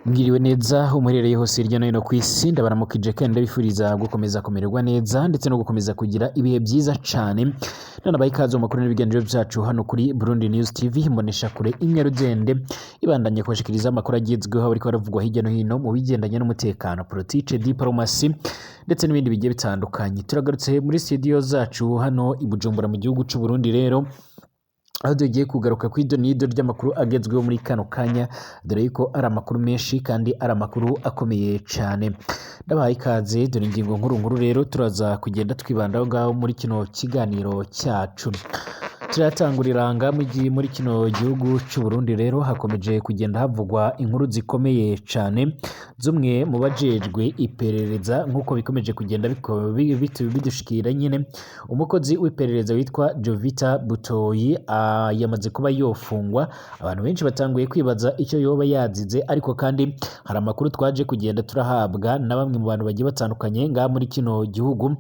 Mwiriwe neza umurereye hose hirya no hino kw'isi ndabaramukije kandi ndabifuriza gukomeza kumererwa neza ndetse no gukomeza kugira ibihe byiza cane. Nanabaye ikaze mu makuru n'ibiganiro byacu hano kuri Burundi News TV mbonesha kure imwe rugende ibandanye kubashikiriza amakuru agezweho ariko aravugwa hirya no hino mu bigendanye n'umutekano, politique, diplomacy ndetse n'ibindi bigiye bitandukanye. Turagarutse muri studio zacu hano i Bujumbura mu gihugu c'u Burundi rero aho tugiye kugaruka ku idonido ry'amakuru agezweho muri kano kanya, dore yuko ari amakuru menshi kandi ari amakuru akomeye cyane. Ndabahaye ikaze, dore ingingo nkuru rero turaza kugenda twibandaho ngaho muri kino kiganiro cyacu. Turatangurira muri kino gihugu cy'u Burundi rero hakomeje kugenda havugwa inkuru zikomeye cyane zumwe mu bajejwe iperereza nk'uko bikomeje kugenda bidushikira nyine. Umukozi w'iperereza witwa Jovita Butoyi yamaze kuba yofungwa. Abantu benshi batanguye kwibaza icyo yoba yazize, ariko kandi hari amakuru twaje kugenda turahabwa na bamwe mu bantu bagiye batandukanye ngaha muri kino gihugu.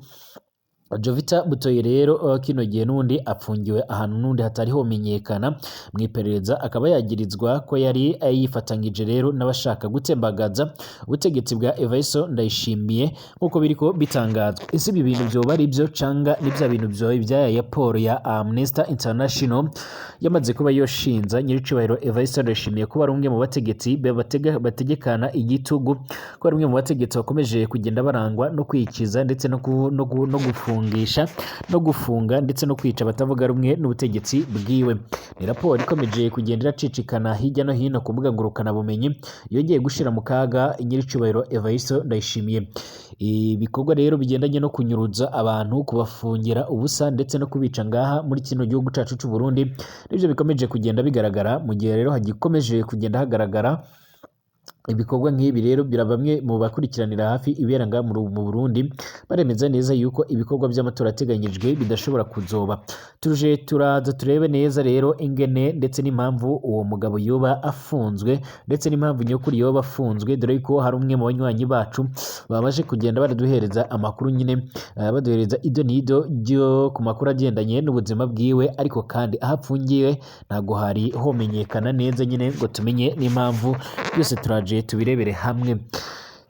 Jovita Butoyi rero kino gihe n'undi apfungiwe ahantu n'undi hatari homenyekana mu iperereza, akaba yagirizwa ko yari yifatanyije rero n'abashaka gutembagaza ubutegetsi bwa Evariste Ndayishimiye nk'uko biriko bitangazwa. Ese ibi bintu vyoba ari byo canga ni bya bintu vya raporo ya Amnesty International yamaze kuba yoshinza nyiricubahiro Evariste Ndayishimiye kuba ari umwe mu bategetsi bategekana igitugu, ko ari umwe mu bategetsi bakomeje kugenda barangwa no kwikiza ndetse no gufunga ndetse no kwica batavuga rumwe n'ubutegetsi bwiwe. Ni raporo ikomeje kugenda iracicikana hirya no hino ku mbuga ngurukana bumenyi, yongeye gushira mu kaga nyiricubahiro Evariste Ndayishimiye. Ibikorwa rero bigendanye no kunyuruza abantu, kubafungira ubusa ndetse no kubica ngaha muri kino gihugu cacu c'u Burundi nivyo bikomeje kugenda bigaragara, mu gihe rero hagikomeje kugenda hagaragara ibikorwa nk'ibi rero bamwe mu bakurikiranira hafi ibera ngaha mu Burundi baremeza neza yuko ibikorwa by'amatora ateganyijwe bidashobora kuzoba. Turaza turebe neza rero ingene ndetse n'impamvu uwo mugabo yoba afunzwe ndetse n'impamvu nyokuri yoba afunzwe, dore yuko hari umwe mu banywanyi bacu babaje kugenda baraduhereza amakuru nyine, baduhereza idonido ryo ku makuru agendanye n'ubuzima bwiwe, ariko kandi aho apfungiwe ntabwo hari homenyekana neza nyine ngo tumenye n'impamvu. Byose turaje tubirebere hamwe.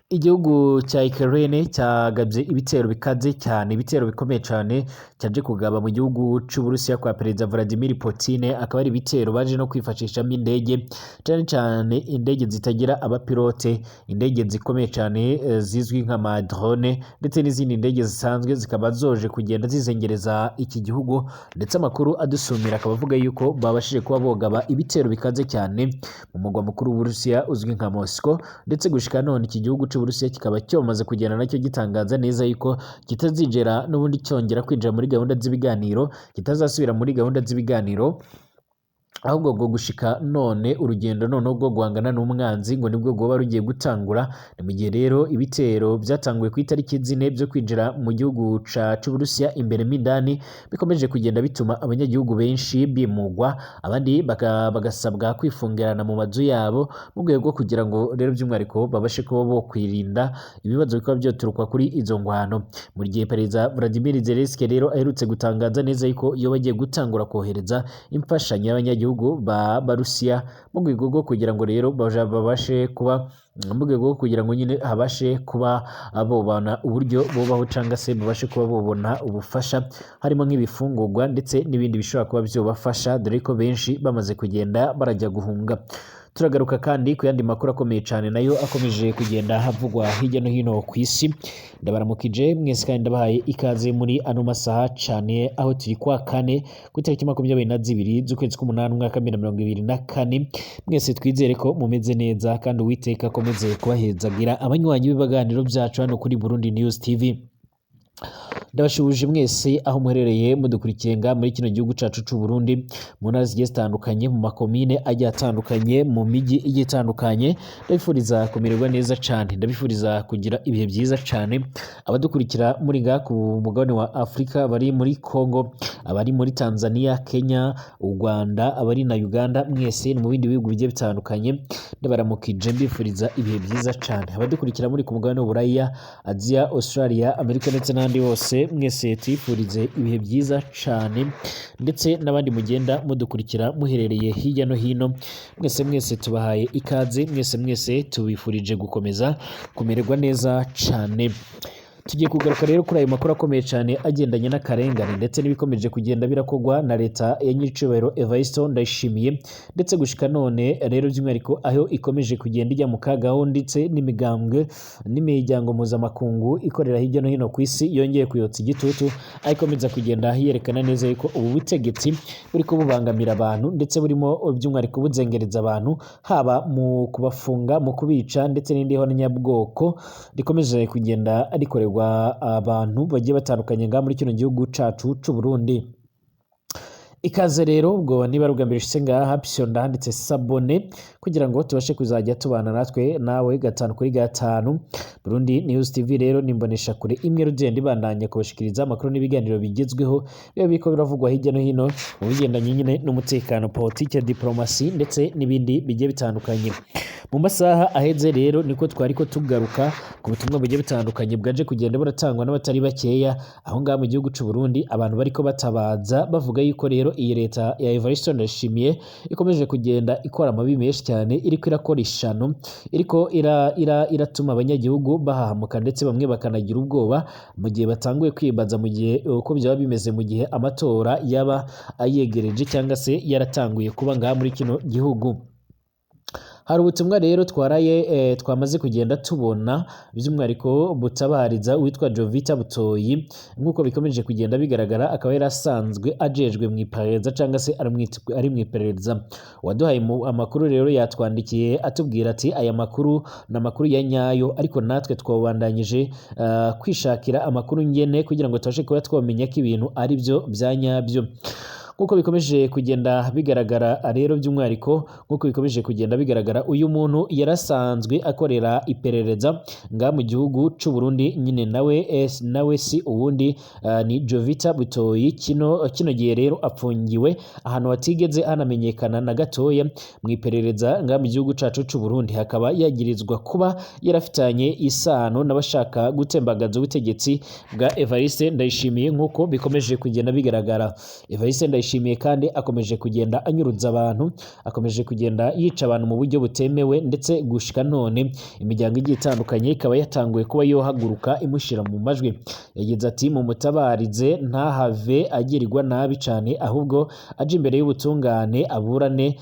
Igihugu cya Ukraine cyagabye ibitero bikaze cyane, ibitero bikomeye cyane cyaje kugaba mu gihugu cy'u Burusiya kwa Perezida Vladimir Putin. Akaba ari ibitero baje no kwifashishamo indege, cyane cyane indege zitagira abapilote, indege zikomeye cyane zizwi nka drone ndetse n'izindi ndege zisanzwe, zikaba zoje kugenda zizengereza iki gihugu. Ndetse amakuru adusumira akaba avuga yuko babashije kuba bogaba ibitero bikaze cyane mu mugwa mukuru w'Uburusiya uzwi nka Moscow, ndetse gushika none iki gihugu Burusiya kikaba cyamaze kugenda nacyo gitangaza neza yuko kitazigera n'ubundi cyongera kwinjira muri gahunda z'ibiganiro, kitazasubira muri gahunda z'ibiganiro, ahubwo bwo gushika none urugendo noneho rwo guhangana n'umwanzi ngo nibwo rwoba rugiye gutangura. Ni mu gihe rero ibitero byatanguye ku itariki 4 byo kwinjira mu gihugu c'u Burusiya imbere mindani bikomeje kugenda bituma abanyagihugu benshi bimugwa, abandi bagasabwa kwifungirana mu mazu yabo mu rwego rwo kugira ngo rero by'umwihariko babashe kuba bo kwirinda ibibazo bikaba byoturuka kuri izo ngwano. Mu gihe Perezida Vladimir Zelensky rero aherutse gutangaza neza yuko iyo bagiye gutangura kohereza imfashanyo y'abanyagihugu ba Barusiya mu rwego rwo kugira ngo rero babashe kuba mu rwego rwo kugira ngo nyine habashe kuba abobana uburyo bubaho cyangwa se babashe kuba bobona ubufasha, harimo nk'ibifungurwa ndetse n'ibindi bishobora kuba byobafasha, dore ko benshi bamaze kugenda barajya guhunga. Turagaruka kandi ku yandi makuru akomeye cyane nayo akomeje kugenda havugwa hirya no hino ku isi. Ndabaramukije mwese kandi ndabahaye ikaze muri ano masaha cyane, aho turi kwa kane ku itariki 22 z'ukwezi k'umunani umwaka 2024. Mwese twizere ko mumeze neza kandi Uwiteka akomeze kubahezagira abanywanyi b'ibiganiro byacu hano kuri Burundi News TV. Ndabashubuje mwese aho muherereye mudukurikiye muri kino gihugu cacu c'u Burundi, mu ntara zigiye zitandukanye, mu makomine agiye atandukanye, mu miji igiye itandukanye. Ndabifuriza kumererwa neza cyane, ndabifuriza kugira ibihe byiza cyane. Abadukurikira muri ngaha ku mugabane wa Afrika, bari muri Congo, abari muri Tanzania, Kenya, u Rwanda, abari na Uganda, mwese mu bindi bihugu bigiye bitandukanye, ndabaramukije mbifuriza ibihe byiza cyane. Abadukurikira muri ku mugabane w'Uburaya, Asia, Australia, Amerika ndetse n'andi hose turabaramukije mwese twifurize ibihe byiza cyane ndetse n'abandi mugenda mudukurikira muherereye hirya no hino mwese tubahaye ikaze mwese tubifurije gukomeza kumererwa neza cyane. Tugiye kugaruka rero kuri ayo makuru akomeye cyane agendanye n'akarengane ndetse n'ibikomeje kugenda birakogwa na leta ya Nyiricubahiro Evariste Ndayishimiye ndetse gushika none rero by'umwihariko aho ikomeje kugenda ijya mu kagaho ndetse n'imigambwe n'imiryango mpuzamakungu ikorera hirya no hino ku isi yongeye kuyotsa igitutu aho ikomeza kugenda yerekana neza yuko ubu butegetsi buriko bubangamira abantu ndetse burimo by'umwihariko buzengereza abantu haba mu kubafunga mu kubica ndetse n'indi honyabwoko rikomeje kugenda rikorerwa abantu bagiye batandukanye ngaha muri kino gihugu cacu c'u Burundi. Ikaze rero ubwo niba rugambirije se ngaha Psion ndahanditse sabone kugira ngo tubashe kuzajya tubana natwe nawe gatanu kuri gatanu. Burundi News TV rero nimbonesha kure imwe rugenda ibandanya kubashikiriza amakuru n'ibiganiro bigezweho biba biko biravugwa hirya no hino mu bigendanye nyine n'umutekano, politike, diplomasi ndetse n'ibindi bigiye bitandukanye. Mu masaha aheze rero niko twariko tugaruka ku butumwa bugiye bitandukanye bwaje kugenda buratangwa n'abatari bakeya aho ngaha mu gihugu c'u Burundi abantu bariko batabaza bavuga yuko rero iyi leta ya Evariste Ndayishimiye ikomeje kugenda ikora amabi menshi cyane iriko irakora ishano iriko iratuma abanyagihugu bahahamuka ndetse bamwe bakanagira ubwoba mu gihe batanguye kwibaza mu gihe uko byaba bimeze mu gihe amatora yaba ayegereje cyangwa se yaratanguye kuba ngaha muri kino gihugu. Hari ubutumwa rero twamaze kugenda tubona by'umwihariko butabariza witwa Jovita Butoyi nk'uko bikomeje kugenda bigaragara akaba yarasanzwe ajejwe mu iperereza cyangwa se ari mu iperereza. Waduhaye amakuru rero yatwandikiye atubwira ati aya makuru n'amakuru ya nyayo ariko natwe twabandanyije kwishakira amakuru ngene kugira ngo tubashe kuba twamenya ko ibintu ari byo bya nyabyo. Nkuko bikomeje kugenda bigaragara rero by'umwihariko nkuko bikomeje kugenda bigaragara uyu muntu yarasanzwe akorera iperereza nga mu gihugu c'u Burundi nyine nawe si uwundi ni Jovita Butoyi. Kino gihe rero apfungiwe ahantu hatigeze hanamenyekana na gatoya mu iperereza nga mu gihugu cacu c'u Burundi, hakaba yagirizwa kuba yarafitanye isano n'abashaka gutembagaza ubutegetsi bwa Evariste Ndayishimiye nkuko bikomeje kugenda bigaragara. Evariste Ndayishimiye kandi akomeje kugenda anyuruza abantu, akomeje kugenda yica abantu mu buryo butemewe ndetse gushika none imiryango igiye itandukanye ikaba yatanguye kuba yohaguruka imushira mu majwi. Yagize ati mu mutabarize ntahave agirirwa nabi cyane ahubwo aje imbere y'ubutungane aburane,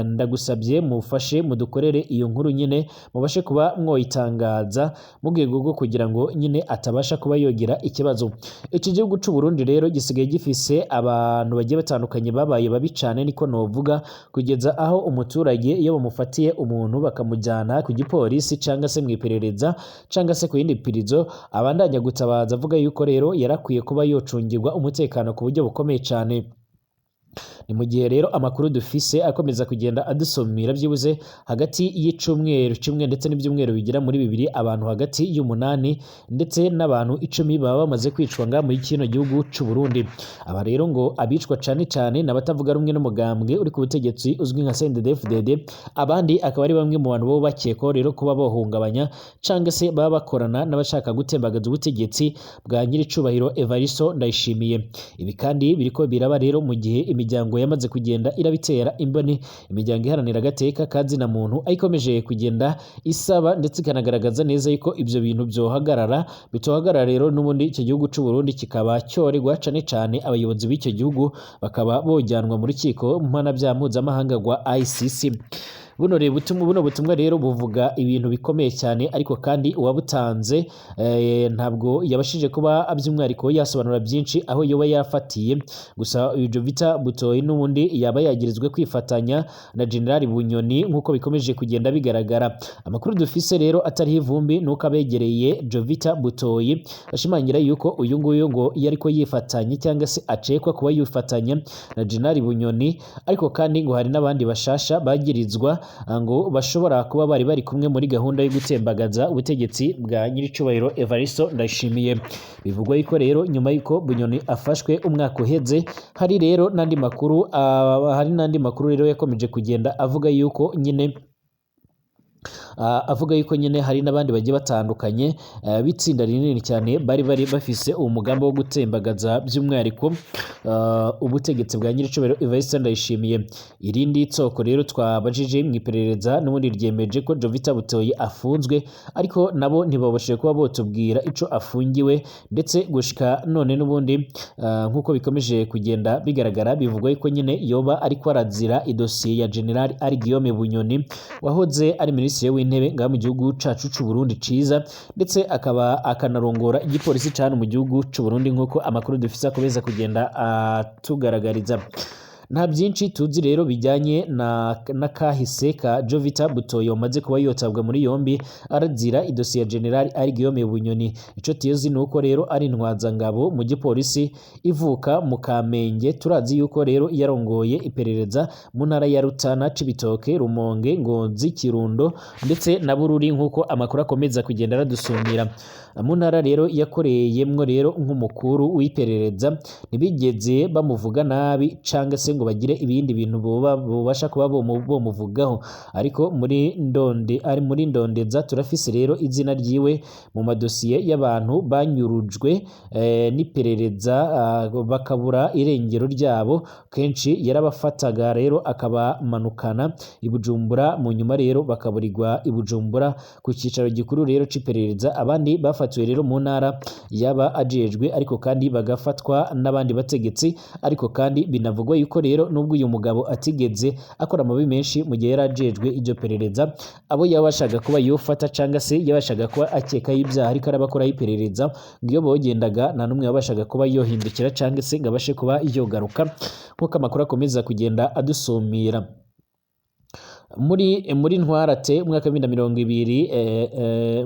ndagusabye mufashe mudukorere iyo nkuru nyine mubashe kuba mwoyitangaza mu rwego rwo kugira ngo nyine atabasha kuba yogira ikibazo. Iki gihugu c'u Burundi rero gisigaye gifise abantu bagiye batandukanye babaye babi cyane niko novuga kugeza aho umuturage iyo bamufatiye umuntu bakamujyana ku gipolisi cyangwa se mu iperereza cyangwa se ku yindi pirizo abandanya gutabaza avuga yuko rero yarakwiye kuba yocungirwa umutekano ku buryo bukomeye cyane. Ni mu gihe rero amakuru dufise akomeza kugenda adusomira byibuze hagati y'icumweru kimwe ndetse n'ibyumweru bigira muri bibiri abantu hagati y'umunani ndetse n'abantu 10 baba bamaze kwicwa nga muri kino gihugu c'u Burundi. Aba rero ngo abicwa cyane n'abatavuga rumwe n'umugambwe uri ku butegetsi uzwi nka CNDD-FDD, abandi akaba ari bamwe mu bantu bo bakekwaho rero kuba bohungabanya cyangwa se baba bakorana n'abashaka gutembagaza ubutegetsi bwa Nyiricubahiro Evariste Ndayishimiye. Ibi kandi biriko biraba rero mu gihe imiryango yamaze kugenda irabitera imboni, imiryango iharanira agateka kazina muntu ayikomeje kugenda isaba ndetse ikanagaragaza neza yuko ibyo bintu bitohagarara rero n'ubundi icyo gihugu c'u Burundi kikaba cyoregwa cyane abayobozi b'icyo gihugu bakaba bojyanwa mu rukiko mpanabyaha mpuzamahanga rwa ICC. Buno butumwa rero buvuga ibintu bikomeye cyane ariko kandi uwabutanze ntabwo yabashije kuba by'umwihariko yasobanura byinshi aho yoba yafatiye. Gusa uyu Jovita Butoyi n'ubundi yaba yagirizwe kwifatanya na General Bunyoni nkuko bikomeje kugenda bigaragara. Amakuru dufise rero atari ivumbi nuko abegereye Jovita Butoyi bashimangira yuko uyu nguyu ngo yariko yifatanye cyangwa se acekwa kuba yifatanya na General Bunyoni, ariko kandi ngo hari n'abandi bashasha bagirizwa ngo bashobora kuba bari kumwe muri gahunda yo gutembagaza ubutegetsi bwa Nyiricubahiro Evariste Ndayishimiye. Bivugwa yuko rero nyuma yuko Bunyoni afashwe umwaka uheze hari n'andi makuru rero yakomeje kugenda avuga yuko nyine avuga yuko nyine hari n'abandi bagiye batandukanye bitsinda rinini cyane bari bafise umugambi wo gutembagaza by'umwihariko ubutegetsi bwa nyiricubahiro Evariste Ndayishimiye. Irindi tsoko rero twabajije mu iperereza n'ubundi ryemeje ko Jovita Butoyi afunzwe, ariko nabo ntibabashije kuba botubwira ico afungiwe, ndetse gushika none n'ubundi nk'uko bikomeje kugenda bigaragara bivugwa yuko nyine yoba ariko arazira idosiye ya General Ari Guillaume Bunyoni wahoze ari minisitiri w'intebe ngaha mu gihugu cacu c'u Burundi ciza, ndetse akaba akanarongora igipolisi cyane mu gihugu c'u Burundi nk'uko amakuru dufise akomeza kugenda atugaragariza. Nta byinshi tuzi rero bijyanye na kahise ka Jovita Butoyi wamaze kuba yotabwa muri yombi arazira idosiye ya General Ari Guillaume Bunyoni. Ico tuzi nuko rero ari intwazangabo mu gipolisi ivuka mu Kamenge. Turazi yuko rero yarongoye iperereza mu ntara ya Rutana, Cibitoke, Rumonge, Ngozi, Kirundo ndetse na Bururi nk'uko amakuru akomeza kugenda aradusumira. Mu ntara rero yakoreyemwo rero nk'umukuru w'iperereza ntibigeze bamuvuga nabi canga se ngo bagire ibindi bintu bobasha kuba bomuvugaho, ariko muri ndondeza turafise rero izina ryiwe mu madosiye y'abantu banyurujwe n'iperereza bakabura irengero ryabo. Kenshi yarabafataga rero akabamanukana i Bujumbura, mu nyuma rero bakaburirwa i Bujumbura ku cicaro gikuru rero c'iperereza. Abandi bafatiwe rero mu ntara yaba ajejwe, ariko kandi bagafatwa n'abandi bategetsi. Ariko kandi binavugwa yuko rero nubwo uyu mugabo atigeze akora amabi menshi mu gihe yarajejwe iryo perereza, abo yabashaga kuba yofata canga se yabashaga kuba akeka y'ibyaha ariko arabakora iperereza, ngiyo bogendaga nta numwe yabashaga kuba yohindukira canga se ngabashe kuba yogaruka, nkuko amakuru akomeza kugenda adusumira. muri ntwarate umwaka wa 2020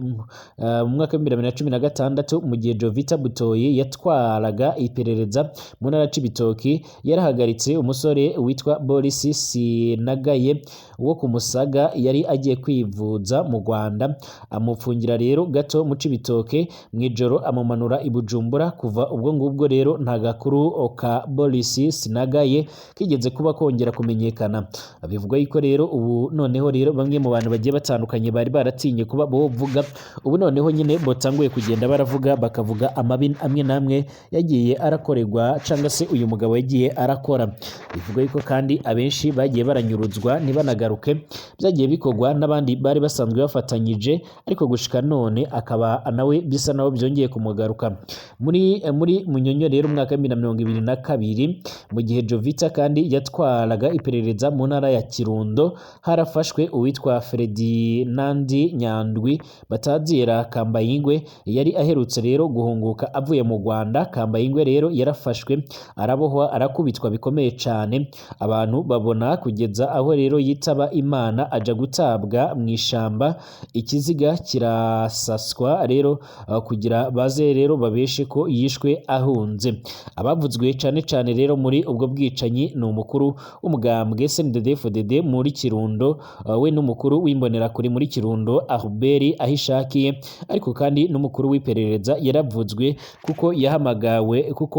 mu mwaka wa 2016 mu gihe Jovita Butoyi yatwaraga iperereza mu ntara Cibitoki, yarahagaritse umusore witwa Boris Sinagaye wo ku Musaga yari agiye kwivuza mu Rwanda, amupfungira rero gato mu Cibitoke mwijoro amumanura i Bujumbura. Kuva ubwo ngubwo rero nta gakuru ka Boris Sinagaye kigeze kuba kongera kumenyekana. Bivugwa yuko rero ubu noneho rero bamwe mu bantu bagiye batandukanye bari baratinye kuba bovuga, ubu noneho nyine botanguye kugenda baravuga, bakavuga amabi amwe namwe yagiye arakorerwa canga se uyu mugabo yagiye arakora. Bivugwa yuko kandi abenshi bagiye baranyuruzwa ntibanagaruke, byagiye bikorwa n'abandi bari basanzwe bafatanyije, ariko gushika none akaba nawe bisa naho byongeye kumugaruka. Muri Munyonyo rero umwaka wa 2022 mu gihe Jovita kandi yatwaraga iperereza mu ntara ya Kirundo, harafashwe uwitwa Ferdinand Nyandwi batazira Kambayingwe, yari aherutse rero guhunguka avuye mu Rwanda. Kambayingwe rero yarafashwe arabohwa arakubitwa bikomeye cyane, abantu babona kugeza aho rero yitaba Imana aja gutabwa mu ishamba, ikiziga kirasaswa rero kugira baze rero babeshe ko yishwe ahunze. Abavuzwe cyane rero muri ubwo bwicanyi ni umukuru w'umugambwe CNDD-FDD muri Kirundo, we n'umukuru w'imbonerakure muri Kirundo Albert Ahishakiye, ariko kandi n'umukuru w'iperereza yaravuzwe kuko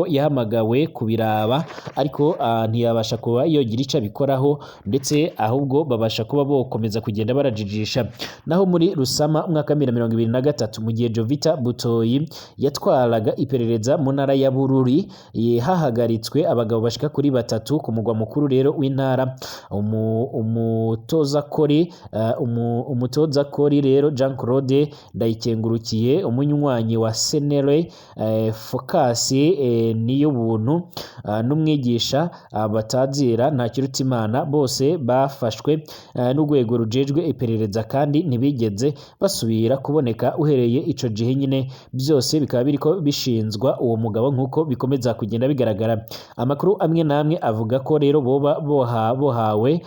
yahamagawe kubiraba, ariko ntiyabasha kuba yogira ico bikoraho, ndetse ahubwo babasha kuba bokomeza kugenda barajijisha. Naho muri Rusama umwaka wa 2023 mu gihe Jovita Butoyi yatwaraga iperereza mu ntara ya Bururi, hahagaritswe abagabo bashika kuri batatu ku mugwa mukuru rero w'intara. Umutoza kori rero Jean Claude Ndayikengurukiye, umunywanyi wa Senere Focus niyo buntu n'umwigisha batazira Ntakirutimana, bose bafashwe n'urwego rujejwe iperereza kandi ntibigeze basubira kuboneka. Uhereye ico gihe nyine byose bikaba biriko bishinzwa uwo mugabo nk'uko bikomeza kugenda bigaragara. Amakuru amwe namwe avuga ko rero boba bohawe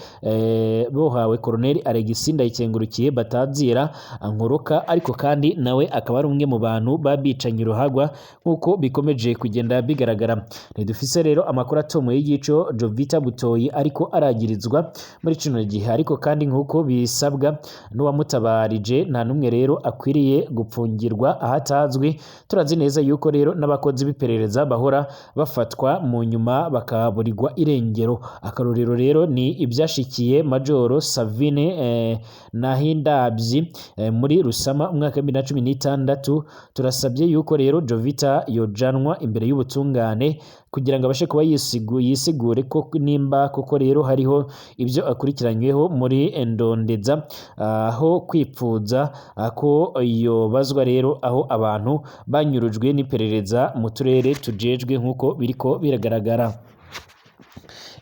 Colonel Alexis Ndayikengurukiye batazira Nkoroka, ariko kandi nawe akaba ari umwe mu bantu babicanye uruhagwa nk'uko bikomeje kugenda bigaragara. Ntidufise rero amakuru atomoye y'igico Jovita Butoyi ariko aragirizwa muri kino gihe, ariko kandi nk'uko bisabwa n'uwamutabarije nta numwe rero akwiriye gupfungirwa ahatazwi. Turazi neza yuko rero n'abakozi b'iperereza bahora bafatwa mu nyuma bakaburirwa irengero. Akarorero rero ni ibyashikiye Major Majoro Savine Nahindabyi muri Rusama umwaka wa 2016 turasabye yuko rero Jovita yojanwa imbere y'ubutungane kugira ngo abashe kuba yisigure ko nimba koko rero hariho ibyo akurikiranyweho muri ndondeza aho kwipfuza ko yobazwa rero aho abantu banyurujwe n'iperereza mu turere tujejwe nk'uko biriko biragaragara.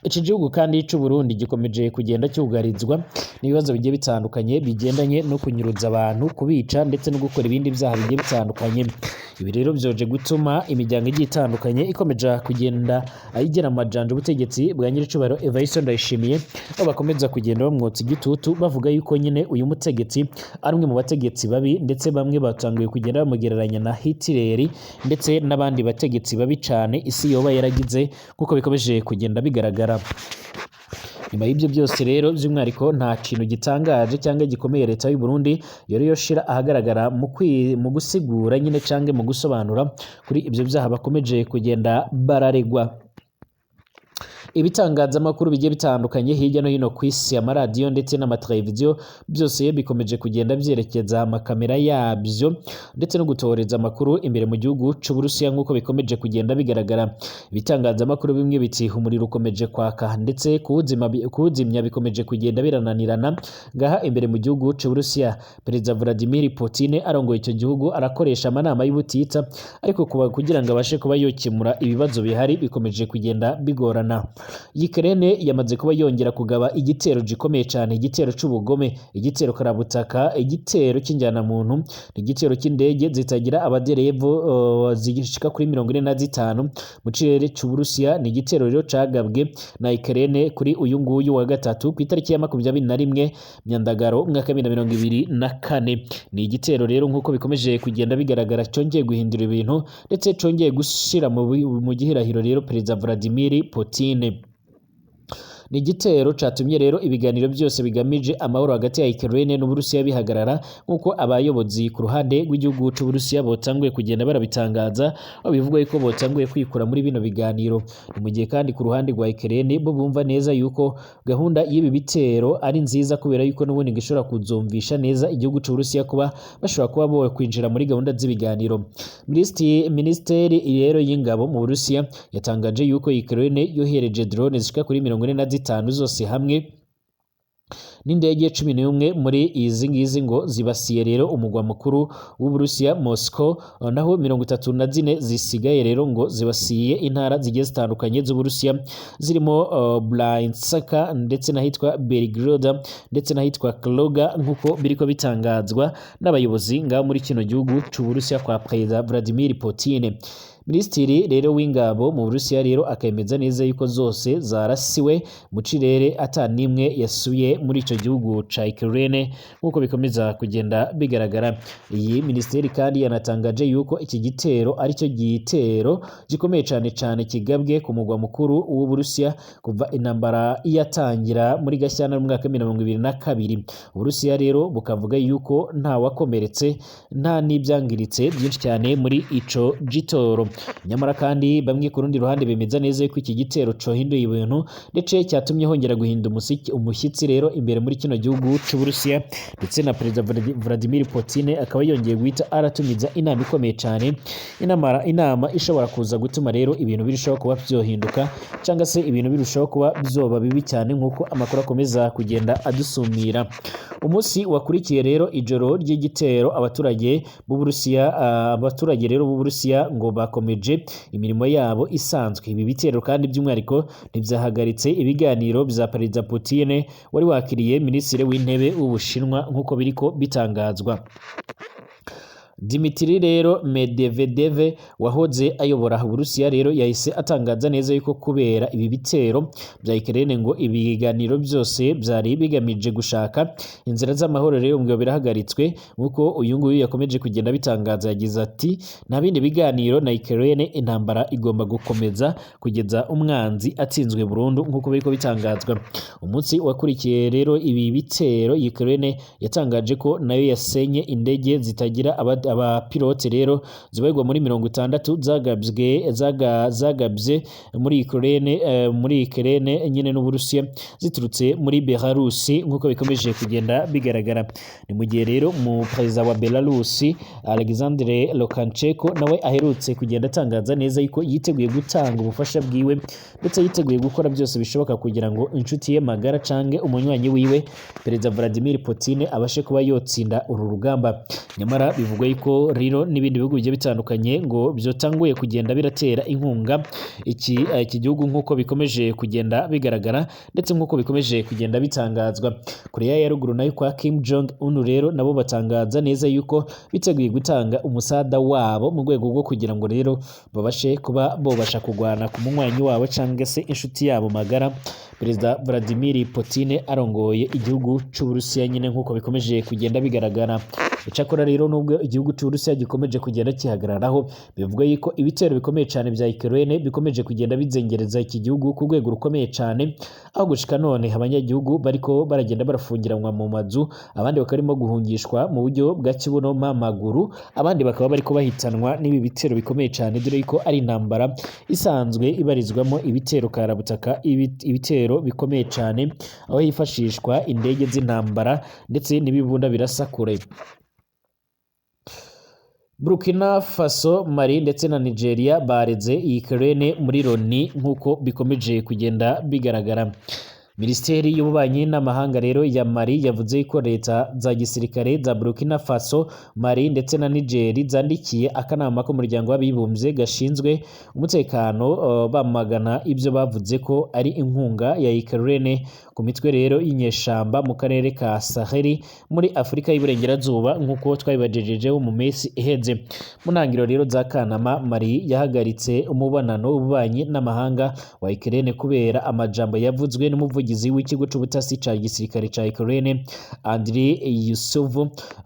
Iki gihugu kandi cy'u Burundi gikomeje kugenda cyugarizwa n'ibibazo bigiye bitandukanye bigendanye no kunyuruza abantu, kubica ndetse no gukora ibindi byaha bigiye bitandukanye. Ibi rero byoje gutuma imiryango igiye itandukanye ikomeje kugenda ayigera amajanja ubutegetsi bwa nyiricubahiro Evariste Ndayishimiye, aho bakomeza kugenda bamwotsa igitutu bavuga yuko nyine uyu mutegetsi ari umwe mu bategetsi babi, ndetse bamwe batanguye kugenda bamugereranya na Hitler ndetse n'abandi bategetsi babi cyane isi yoba yaragize kuko bikomeje kugenda bigaragara. Nyuma y'ibyo byose rero by'umwihariko nta kintu gitangaje cyangwa gikomeye leta y'u Burundi yari yoshira ahagaragara mu gusigura nyine cyangwa mu gusobanura kuri ibyo byaha bakomeje kugenda bararegwa. Ibitangazamakuru bigiye bitandukanye hirya no hino ku isi, amaradiyo ndetse n'amateleviziyo byose bikomeje kugenda byerekeza amakamera yabyo ndetse no gutoreza amakuru imbere mu gihugu cy'u Burusiya nk'uko bikomeje kugenda bigaragara. Ibitangazamakuru bimwe biti umuriro ukomeje kwaka ndetse kuwuzimya bikomeje kugenda birananirana ngaha imbere mu gihugu cy'u Burusiya. Perezida Vladimir Putin arongoye icyo gihugu arakoresha amanama y'ubutitsa, ariko kugira ngo abashe kuba yokemura ibibazo bihari bikomeje kugenda bigorana. Ukraine yamaze kuba yongera kugaba igitero gikomeye cyane, igitero cy'ubugome, igitero karabutaka, igitero cy'injyana muntu, igitero cy'indege zitagira abaderevu zigishika kuri 45 mu kirere cy'u Burusiya. Ni igitero rero cagabwe na Ukraine kuri uyu nguyu wa gatatu ku itariki ya 21 Myandagaro umwaka wa 2024. Ni igitero rero nk'uko bikomeje kugenda bigaragara cyongeye guhindura ibintu ndetse cyongeye gushira mu gihirahiro rero Perezida Vladimir Putin. Ni igitero catumye rero ibiganiro byose bigamije amahoro hagati ya Ukraine n'Uburusiya bihagarara nk'uko abayobozi ku ruhande rw'igihugu cy'u Burusiya botanguye kugenda barabitangaza, aho bivugwa yuko botanguye kwikura muri bino biganiro. Ni mu gihe kandi ku ruhande rwa Ukraine bo bumva neza yuko gahunda y'ibi bitero ari nziza, kubera yuko n'ubundi gishobora kuzumvisha neza igihugu cy'u Burusiya kuba bashobora kuba bo kwinjira muri gahunda z'ibiganiro. Ministeri rero y'ingabo mu Burusiya yatangaje yuko Ukraine yohereje drone zishika kuri 45 zose hamwe n'indege 11 muri izi ngizi ngo zibasiye rero umugwa mukuru w'Uburusiya Moscow, naho 34 zisigaye rero ngo zibasiye intara zigiye zitandukanye z'Uburusiya zirimo Bryansk ndetse n'ahitwa Belgorod ndetse n'ahitwa Kloga nk'uko biriko bitangazwa n'abayobozi ngaho muri kino gihugu cy'u Burusiya kwa Perezida Vladimir Putin. Minisitiri rero w'ingabo mu Burusiya rero akemeza neza yuko zose zarasiwe mu kirere atanimwe yasuye muri ico gihugu ca Ukraine nk'uko bikomeza kugenda bigaragara. Iyi minisiteri kandi yanatangaje yuko iki gitero ari cyo gitero gikomeye cyane kigabwe ku mugwa mukuru w'Uburusiya kuva intambara yatangira muri Gashyantare mu mwaka wa 2022. Uburusiya rero bukavuga yuko nta wakomeretse nta n'ibyangiritse byinshi cyane muri ico gitoro. Nyamara kandi bamwe ku rundi ruhande bemeza neza ko iki gitero cohinduye ibintu ndetse cyatumye hongera guhinda umushyitsi rero imbere muri kino gihugu cy'u Burusiya, ndetse na Perezida Vladimir Putin akaba yongeye guhita aratumiza inama ikomeye cyane, inama ishobora kuza gutuma rero ibintu birushaho kuba byohinduka cyangwa se ibintu birushaho kuba byoba bibi cyane nk'uko amakuru akomeza kugenda adusumira. Umunsi wakurikiye rero ijoro ry'igitero abaturage rero b'u Burusiya ngo bakomeje imirimo yabo isanzwe. Ibi bitero kandi by'umwihariko ntibyahagaritse ibiganiro bya Perezida Putin wari wakiriye Minisitiri w'Intebe w'Ubushinwa nk'uko biriko bitangazwa. Dmitry rero Medvedev wahoze ayobora Uburusiya rero yahise atangaza neza yuko kubera ibi bitero bya Ukraine ngo ibiganiro byose byari bigamije gushaka inzira z'amahoro rero ngo birahagaritswe, nkuko uyu nguyu yakomeje kugenda bitangaza. Yagize ati nta bindi biganiro na Ukraine, intambara igomba gukomeza kugeza umwanzi atsinzwe burundu nkuko biriko bitangazwa. Umunsi wakurikiye rero ibi bitero Ukraine yatangaje ko nayo yasenye indege zitagira abapilote rero zibarirwa muri 60 zagabye muri Ukraine nyine n'Uburusiya ziturutse muri Belarus nk'uko bikomeje kugenda bigaragara. Ni mu gihe rero mu perezida wa Belarus Alexander Lukashenko nawe aherutse kugenda atangaza neza yuko yiteguye gutanga ubufasha bwiwe ndetse yiteguye gukora byose bishoboka kugira ngo inshuti ye magara cange umunywanyi wiwe perezida Vladimir Putin abashe kuba yotsinda uru rugamba. Nyamara bivugwa yuko rero n'ibindi bihugu bigiye bitandukanye ngo byotanguye kugenda biratera inkunga iki gihugu nk'uko bikomeje kugenda bigaragara ndetse nk'uko bikomeje kugenda bitangazwa. Korea ya ruguru nayo kwa Kim Jong Un rero nabo batangaza neza yuko biteguye gutanga umusada wabo mu rwego rwo kugira ngo rero babashe kuba bobasha kugwana ku munywanyi wabo cyangwa se inshuti yabo magara perezida Vladimir Putin arongoye igihugu cy'Uburusiya nyine nk'uko bikomeje kugenda bigaragara. Icyakora rero nubwo igihugu cy'Uburusiya gikomeje kugenda kihagararaho bivuga yuko ibitero bikomeye cyane bya Ukraine bikomeje kugenda bizengereza iki gihugu ku rwego rukomeye cyane, aho gushika none abanyagihugu bariko baragenda barafungiranwa mu mazu, abandi bakarimo guhungishwa mu buryo bwa kibuno maguru, abandi bakaba bariko bahitanwa n'ibi bitero bikomeye cyane dore ko ari intambara isanzwe ibarizwamo ibitero karabutaka, ibitero bikomeye cyane aho hifashishwa indege z'intambara ndetse n'ibibunda birasakure. Burkina Faso, Mali ndetse na Nigeria bareze Ukraine muri Loni nk'uko bikomeje kugenda bigaragara. Minisiteri y'ububanyi n'amahanga rero ya Mali yavuze ko leta za gisirikare za Burkina Faso, Mali ndetse na Niger zandikiye akanama k'umuryango w'abibumbye gashinzwe umutekano bamagana ibyo bavuze ko ari inkunga ya Ukraine ku mitwe rero y'inyeshamba mu karere ka Sahel muri Afurika y'Iburengerazuba nk'uko twabibajejejeho mu minsi iheze. Mu ntangiriro rero za Kanama, Mali yahagaritse umubonano w'ububanyi n'amahanga wa Ukraine kubera amajambo yavuzwe n'umuvugizi w'ikigo c'ubutasi ca gisirikare ca Ukraine Andriy Yusuf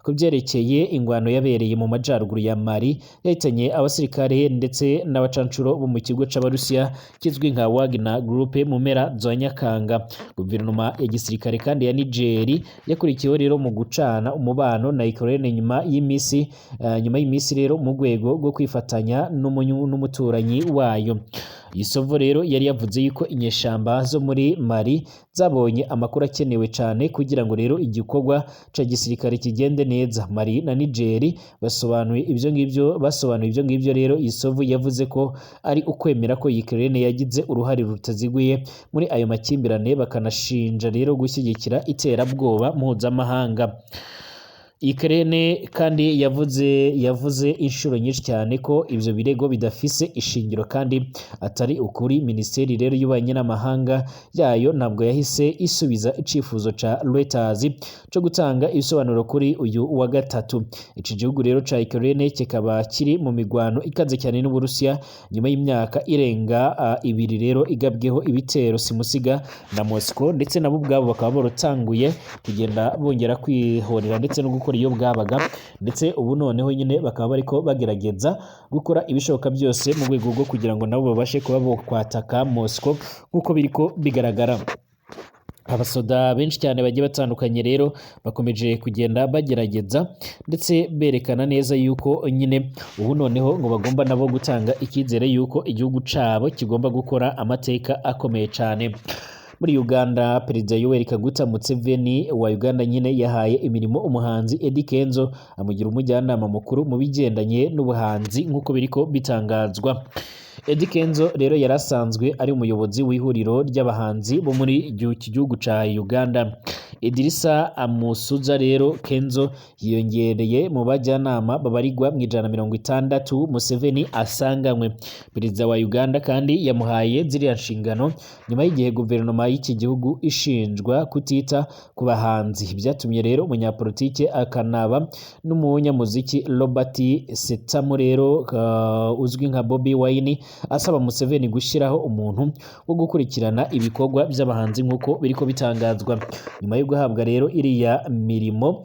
ku byerekeye ingwano yabereye mu majaruguru ya Mali yahitanye abasirikare ndetse n'abacancuro bo mu kigo c'Abarusiya kizwi nka Wagner Group mu mpera za Nyakanga. Guverinoma ya gisirikare kandi ya Niger yakurikiyeho rero mu gucana umubano na Ukraine nyuma y'imisi rero mu rwego rwo kwifatanya n'umuturanyi wayo. Yusovo rero yari yavuze yuko inyeshamba zo muri Mali zabonye amakuru akenewe cyane kugira ngo rero igikorwa ca gisirikare kigende neza. Mali na Niger basobanuye ibyo ngibyo rero Yusovo yavuze ko ari ukwemera ko Ukraine yagize uruhare rutaziguye muri ayo makimbirane, bakanashinja rero gushyigikira iterabwoba mpuzamahanga. Ukraine kandi yavuze inshuro nyinshi cyane ko ivyo birego bidafise ishingiro kandi atari ukuri. Minisiteri rero y'ububanyi n'amahanga yayo ntabwo yahise isubiza icifuzo ca Reuters cyo gutanga ibisobanuro kuri uyu wa gatatu. Iki gihugu rero ca Ukraine kikaba kiri mu migwano ikaze cyane n'Uburusiya nyuma y'imyaka irenga ibiri rero igabweho ibitero simusiga na Moscow, ndetse nabo ubwabo bakaba baratanguye kugenda bongera kwihorera ndetse no gukora iyo bwabaga, ndetse ubu noneho nyine bakaba bariko bagerageza gukora ibishoboka byose mu rwego rwo kugira ngo nabo babashe kuba bokwataka Moscow nk'uko biriko bigaragara. Abasoda benshi cyane bagiye batandukanye rero bakomeje kugenda bagerageza ndetse berekana neza yuko nyine ubu noneho ngo bagomba nabo gutanga icyizere yuko igihugu cabo kigomba gukora amateka akomeye cyane. Muri Uganda, Perezida Yoweri Kaguta Museveni wa Uganda nyine yahaye imirimo umuhanzi Eddy Kenzo amugira umujyanama mukuru mu bigendanye n'ubuhanzi nk'uko biriko bitangazwa. Eddy Kenzo rero yarasanzwe ari umuyobozi w'ihuriro ry'abahanzi bo muri iki gihugu ca Uganda. Idrissa Amusuza rero Kenzo yiyongereye mu bajyanama babarirwa mu 160 Museveni asanganywe. Perezida wa Uganda kandi yamuhaye ziriya nshingano nyuma y'igihe guverinoma y'iki gihugu ishinjwa kutita ku bahanzi. Byatumye rero umunyapolitike akanaba n'umunyamuziki Robert Setamu rero uzwi nka Bobi Wine asaba Museveni gushyiraho umuntu wo gukurikirana ibikorwa by'abahanzi nk'uko biriko bitangazwa. Nyuma yo guhabwa rero iriya mirimo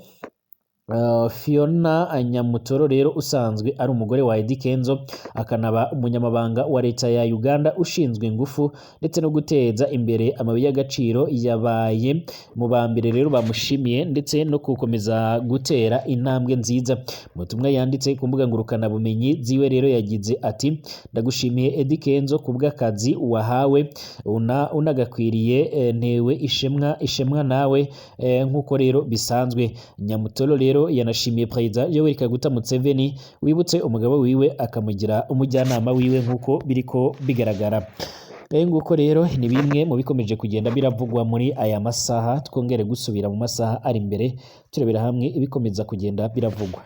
Fiona Nyamutoro rero usanzwe ari umugore wa Eddy Kenzo akanaba umunyamabanga wa leta ya Uganda ushinzwe ingufu ndetse no guteza imbere amabuye y'agaciro yabaye mu bambere rero bamushimiye ndetse no gukomeza gutera intambwe nziza. Mu butumwa yanditse ku mbuga ngurukana bumenyi ziwe rero yagize ati ndagushimiye Eddy Kenzo kubw'akazi wahawe unagakwiriye ntewe ishemwa nawe nk'uko rero bisanzwe. Nyamutoro rero yanashimiye Perezida Yoweri Kaguta Museveni wibutse umugabo wiwe akamugira umujyanama wiwe nk'uko biriko bigaragara. Nguko rero ni bimwe mu bikomeje kugenda biravugwa muri aya masaha, twongere gusubira mu masaha ari imbere turebera hamwe ibikomeza kugenda biravugwa.